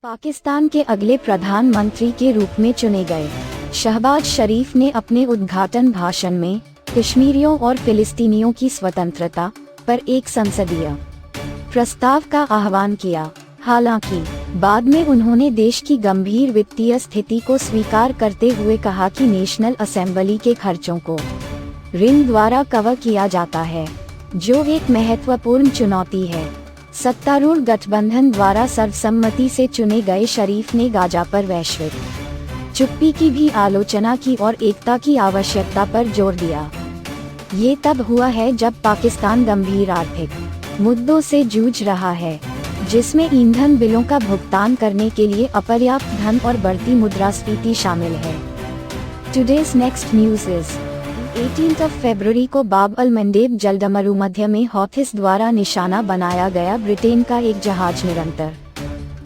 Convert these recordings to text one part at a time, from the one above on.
पाकिस्तान के अगले प्रधानमंत्री के रूप में चुने गए शहबाज शरीफ ने अपने उद्घाटन भाषण में कश्मीरियों और फिलिस्तीनियों की स्वतंत्रता पर एक संसदीय प्रस्ताव का आह्वान किया। हालांकि बाद में उन्होंने देश की गंभीर वित्तीय स्थिति को स्वीकार करते हुए कहा कि नेशनल असेंबली के खर्चों को ऋण द्वारा कवर किया जाता है, जो एक महत्वपूर्ण चुनौती है। सत्तारूढ़ गठबंधन द्वारा सर्वसम्मति से चुने गए शरीफ ने गाजा पर वैश्विक चुप्पी की भी आलोचना की और एकता की आवश्यकता पर जोर दिया। ये तब हुआ है जब पाकिस्तान गंभीर आर्थिक मुद्दों से जूझ रहा है, जिसमें ईंधन बिलों का भुगतान करने के लिए अपर्याप्त धन और बढ़ती मुद्रास्फीति शामिल है। टुडेज नेक्स्ट न्यूज इज 18 फरवरी को बाब अल मंडेब जलडमरू मध्य में हौथिस द्वारा निशाना बनाया गया ब्रिटेन का एक जहाज निरंतर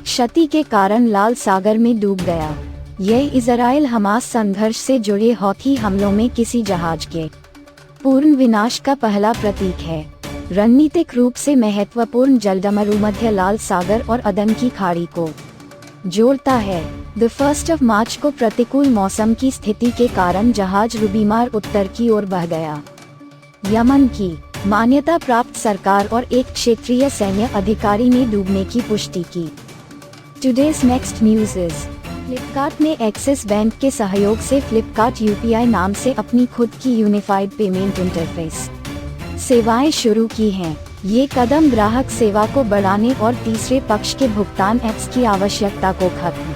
क्षति के कारण लाल सागर में डूब गया। यह इजराइल हमास संघर्ष से जुड़े हौथी हमलों में किसी जहाज के पूर्ण विनाश का पहला प्रतीक है। रणनीतिक रूप से महत्वपूर्ण जलडमरू मध्य लाल सागर और अदन की खाड़ी को जोड़ता है। 1 मार्च को प्रतिकूल मौसम की स्थिति के कारण जहाज रुबीमार उत्तर की ओर बह गया। यमन की मान्यता प्राप्त सरकार और एक क्षेत्रीय सैन्य अधिकारी ने डूबने की पुष्टि की। Today's next news is Flipkart ने एक्सिस बैंक के सहयोग से फ्लिपकार्ट यूपीआई नाम से अपनी खुद की यूनिफाइड पेमेंट इंटरफेस सेवाएं शुरू की हैं। ये कदम ग्राहक सेवा को बढ़ाने और तीसरे पक्ष के भुगतान ऐप्स की आवश्यकता को खत्म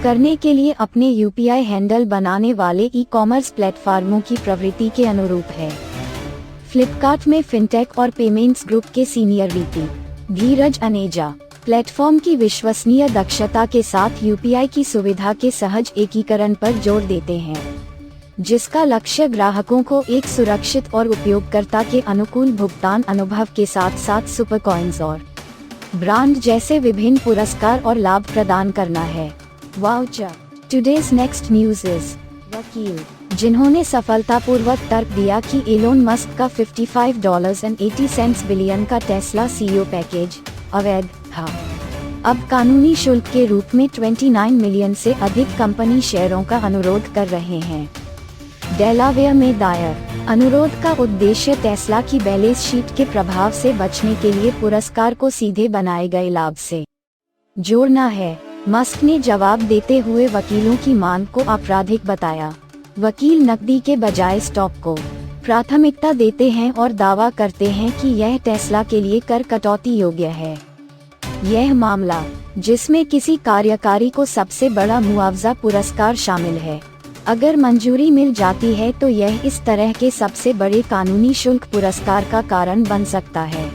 करने के लिए अपने यूपीआई हैंडल बनाने वाले ई-कॉमर्स प्लेटफार्मों की प्रवृत्ति के अनुरूप है। फ्लिपकार्ट में फिनटेक और पेमेंट्स ग्रुप के सीनियर वीपी धीरज अनेजा प्लेटफॉर्म की विश्वसनीय दक्षता के साथ यूपीआई की सुविधा के सहज एकीकरण पर जोर देते हैं, जिसका लक्ष्य ग्राहकों को एक सुरक्षित और उपयोगकर्ता के अनुकूल भुगतान अनुभव के साथ साथ सुपर कॉइन्स और ब्रांड जैसे विभिन्न पुरस्कार और लाभ प्रदान करना है। Voucher. Today's next news is वकील, जिन्होंने सफलतापूर्वक तर्क दिया कि एलोन मस्क का $55.80 बिलियन का टेस्ला सीईओ पैकेज अवैध था, अब कानूनी शुल्क के रूप में 29 मिलियन से अधिक कंपनी शेयरों का अनुरोध कर रहे हैं। डेलावेयर में दायर अनुरोध का उद्देश्य टेस्ला की बैलेंस शीट के प्रभाव से बचने के लिए पुरस्कार को सीधे बनाए गए लाभ से जोड़ना है। मस्क ने जवाब देते हुए वकीलों की मांग को आपराधिक बताया। वकील नकदी के बजाय स्टॉक को प्राथमिकता देते हैं और दावा करते हैं कि यह टेस्ला के लिए कर कटौती योग्य है। यह मामला, जिसमें किसी कार्यकारी को सबसे बड़ा मुआवजा पुरस्कार शामिल है, अगर मंजूरी मिल जाती है तो यह इस तरह के सबसे बड़े कानूनी शुल्क पुरस्कार का कारण बन सकता है।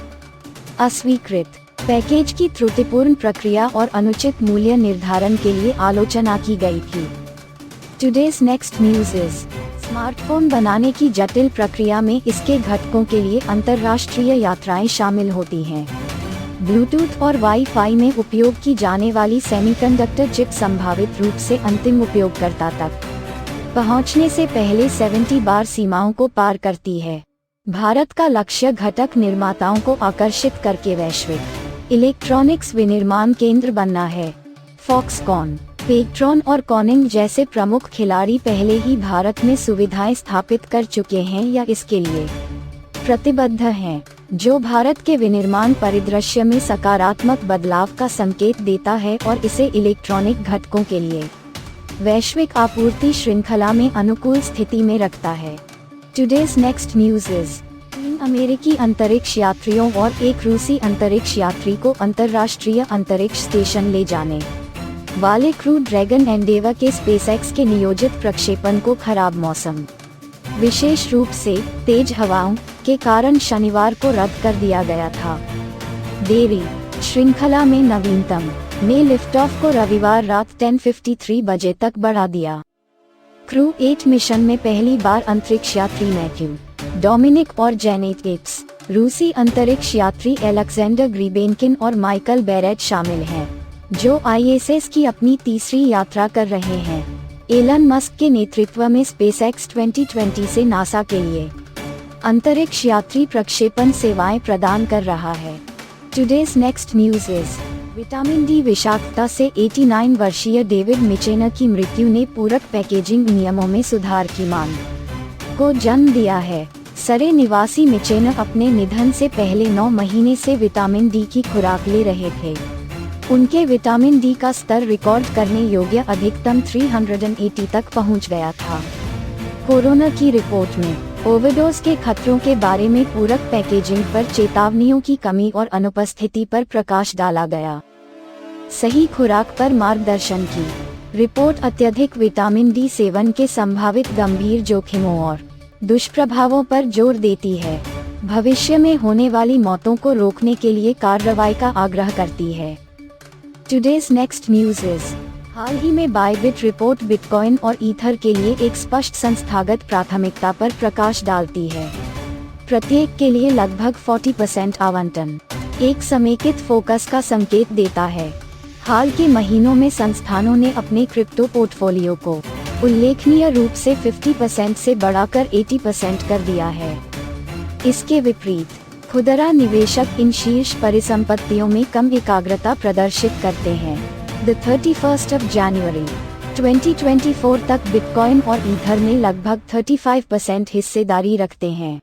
अस्वीकृत पैकेज की त्रुटिपूर्ण प्रक्रिया और अनुचित मूल्य निर्धारण के लिए आलोचना की गई थी। Today's next news is smartphone बनाने की जटिल प्रक्रिया में इसके घटकों के लिए अंतर्राष्ट्रीय यात्राएं शामिल होती हैं। ब्लूटूथ और वाईफाई में उपयोग की जाने वाली सेमीकंडक्टर चिप संभावित रूप से अंतिम उपयोगकर्ता तक पहुंचने से पहले 70 बार सीमाओं को पार करती है। भारत का लक्ष्य घटक निर्माताओं को आकर्षित करके वैश्विक इलेक्ट्रॉनिक्स विनिर्माण केंद्र बनना है। फॉक्सकॉन, पेट्रॉन और कॉनिंग जैसे प्रमुख खिलाड़ी पहले ही भारत में सुविधाएं स्थापित कर चुके हैं या इसके लिए प्रतिबद्ध हैं, जो भारत के विनिर्माण परिदृश्य में सकारात्मक बदलाव का संकेत देता है और इसे इलेक्ट्रॉनिक घटकों के लिए वैश्विक आपूर्ति श्रृंखला में अनुकूल स्थिति में रखता है। टुडेज नेक्स्ट न्यूज इज 3 अमेरिकी अंतरिक्ष यात्रियों और एक रूसी अंतरिक्ष यात्री को अंतर्राष्ट्रीय अंतरिक्ष स्टेशन ले जाने वाले क्रू ड्रैगन एंडेवर के स्पेसएक्स के नियोजित प्रक्षेपण को खराब मौसम, विशेष रूप से तेज हवाओं के कारण शनिवार को रद्द कर दिया गया था। देरी श्रृंखला में नवीनतम ने लिफ्ट ऑफ को रविवार रात 10:53 बजे तक बढ़ा दिया। क्रू 8 मिशन में पहली बार अंतरिक्ष यात्री मैथ्यू डोमिनिक और जेनेट इट्स, रूसी अंतरिक्ष यात्री एलेक्जेंडर ग्रीबेनकिन और माइकल बेरेट शामिल हैं, जो आईएसएस की अपनी तीसरी यात्रा कर रहे हैं। एलन मस्क के नेतृत्व में स्पेसएक्स 2020 से नासा के लिए अंतरिक्ष यात्री प्रक्षेपण सेवाएं प्रदान कर रहा है। Today's next news is vitamin D विषाक्तता से 89 वर्षीय डेविड मिचेना की मृत्यु ने पूरक पैकेजिंग नियमों में सुधार की मांग को जन्म दिया है। सरे निवासी मिचेना अपने निधन से पहले 9 महीने से विटामिन डी की खुराक ले रहे थे। उनके विटामिन डी का स्तर रिकॉर्ड करने योग्य अधिकतम 380 तक पहुंच गया था। कोरोना की रिपोर्ट में ओवरडोज के खतरों के बारे में पूरक पैकेजिंग पर चेतावनियों की कमी और अनुपस्थिति पर प्रकाश डाला गया। सही खुराक पर मार्गदर्शन की रिपोर्ट अत्यधिक विटामिन डी सेवन के संभावित गंभीर जोखिमों और दुष्प्रभावों पर जोर देती है। भविष्य में होने वाली मौतों को रोकने के लिए कार्रवाई का आग्रह करती है। टुडेज नेक्स्ट न्यूज इज हाल ही में बायबिट रिपोर्ट बिटकॉइन और ईथर के लिए एक स्पष्ट संस्थागत प्राथमिकता पर प्रकाश डालती है। प्रत्येक के लिए लगभग 40% आवंटन एक समेकित फोकस का संकेत देता है। हाल के महीनों में संस्थानों ने अपने क्रिप्टो पोर्टफोलियो को उल्लेखनीय रूप से 50% से बढ़ाकर 80% कर दिया है। इसके विपरीत खुदरा निवेशक इन शीर्ष परिसंपत्तियों में कम एकाग्रता प्रदर्शित करते हैं। The 31st of January 2024 तक बिटकॉइन और ईथर में लगभग 35% हिस्सेदारी रखते हैं।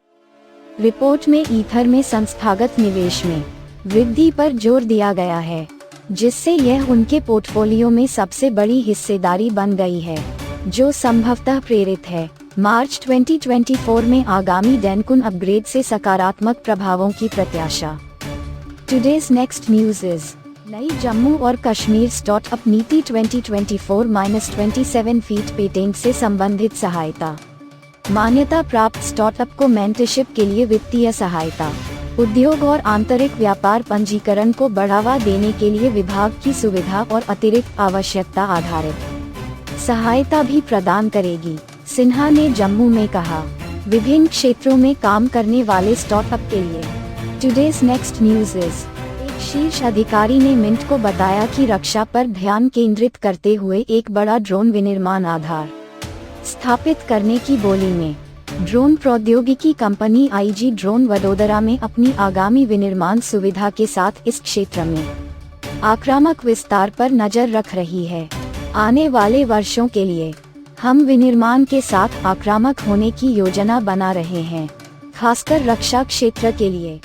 रिपोर्ट में ईथर में संस्थागत निवेश में वृद्धि पर जोर दिया गया है, जिससे यह उनके पोर्टफोलियो में सबसे बड़ी हिस्सेदारी बन गई है, जो संभवतः प्रेरित है। मार्च 2024 में आगामी डेनकुन अपग्रेड से सकारात्मक प्रभावों की प्रत्याशा। टुडेज नेक्स्ट न्यूज इज नई जम्मू और कश्मीर स्टार्टअप नीति 2024-27 फीट पेटेंट से संबंधित सहायता। मान्यता प्राप्त स्टार्टअप को मेंटरशिप के लिए वित्तीय सहायता, उद्योग और आंतरिक व्यापार पंजीकरण को बढ़ावा देने के लिए विभाग की सुविधा और अतिरिक्त आवश्यकता आधारित सहायता भी प्रदान करेगी, सिन्हा ने जम्मू में कहा। विभिन्न क्षेत्रों में काम करने वाले स्टार्टअप के लिए टुडेज नेक्स्ट न्यूज इज एक शीर्ष अधिकारी ने मिंट को बताया कि रक्षा पर ध्यान केंद्रित करते हुए एक बड़ा ड्रोन विनिर्माण आधार स्थापित करने की बोली में ड्रोन प्रौद्योगिकी कंपनी आईजी ड्रोन वडोदरा में अपनी आगामी विनिर्माण सुविधा के साथ इस क्षेत्र में आक्रामक विस्तार पर नजर रख रही है। आने वाले वर्षों के लिए हम विनिर्माण के साथ आक्रामक होने की योजना बना रहे हैं, खासकर रक्षा क्षेत्र के लिए।